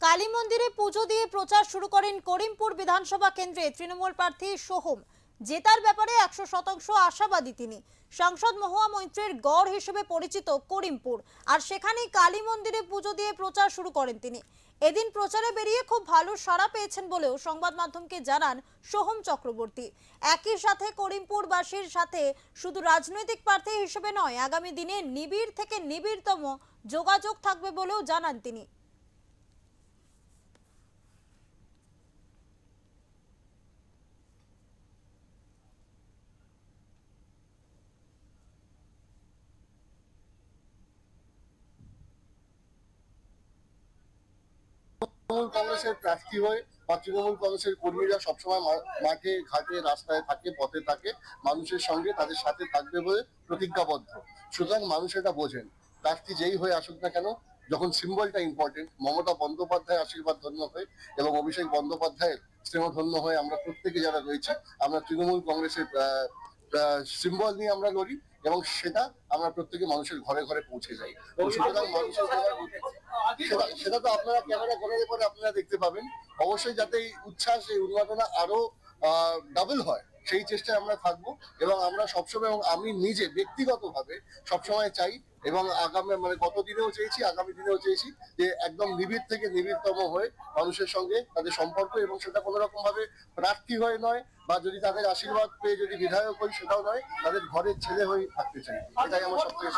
কালী মন্দিরে পুজো দিয়ে প্রচার শুরু করেন করিমপুর বিধানসভা কেন্দ্রে তৃণমূল প্রার্থী সোহম। জেতার ব্যাপারে 100% আশাবাদী তিনি। সাংসদ মহুয়া মৈত্রের গড় হিসেবে পরিচিত করিমপুর, আর সেখানেই কালী মন্দিরে পুজো দিয়ে প্রচার শুরু করেন তিনি। এদিন প্রচারে বেরিয়ে খুব ভালো সাড়া পেয়েছেন বলেও সংবাদ মাধ্যমকে জানান সোহম চক্রবর্তী। একই সাথে করিমপুরবাসীর সাথে শুধু রাজনৈতিক প্রার্থী হিসেবে নয়, আগামী দিনে নিবিড় থেকে নিবিড়তম যোগাযোগ থাকবে বলেও জানান তিনি। তৃণমূল কংগ্রেসের প্রার্থী হয়ে বা তৃণমূল কংগ্রেসের কর্মীরা সবসময় মাঠে ঘাটে রাস্তায় থাকে, পথে থাকে, মানুষের সঙ্গে তাদের সাথে থাকবে বলে প্রতিজ্ঞাবদ্ধ। সুতরাং মানুষ এটা বোঝেন, প্রার্থী যেই হয়ে আসুক না কেন, যখন সিম্বলটা ইম্পর্টেন্ট, মমতা বন্দ্যোপাধ্যায় আশীর্বাদ ধন্য হয়ে এবং অভিষেক বন্দ্যোপাধ্যায়ের স্নেহধন্য হয়ে আমরা প্রত্যেকে যারা রয়েছি, আমরা তৃণমূল কংগ্রেসের সিম্বল নিয়ে আমরা লড়ি এবং সেটা আমরা প্রত্যেকে মানুষের ঘরে ঘরে পৌঁছে যাই। সুতরাং মানুষের সেটা তো আপনারা ক্যামেরা ঘোরার পরে আপনারা দেখতে পাবেন। অবশ্যই যাতে এই উচ্ছ্বাস, এই উন্মাদনা আরো ডাবল হয়, সেই চেষ্টায় আমরা থাকবো এবং আমরা সবসময়, এবং আমি নিজে ব্যক্তিগতভাবে সবসময় চাই এবং আগামী গত দিনেও চেয়েছি, আগামী দিনেও চেয়েছি যে একদম নিবিড় থেকে নিবিড়তম হয়ে মানুষের সঙ্গে তাদের সম্পর্ক, এবং সেটা কোনো রকম ভাবে প্রার্থী হয়ে নয় বা যদি তাদের আশীর্বাদ পেয়ে যদি বিধায়ক হই সেটাও নয়, তাদের ঘরের ছেলে হয়ে থাকতে চাই। এটাই আমার সবথেকে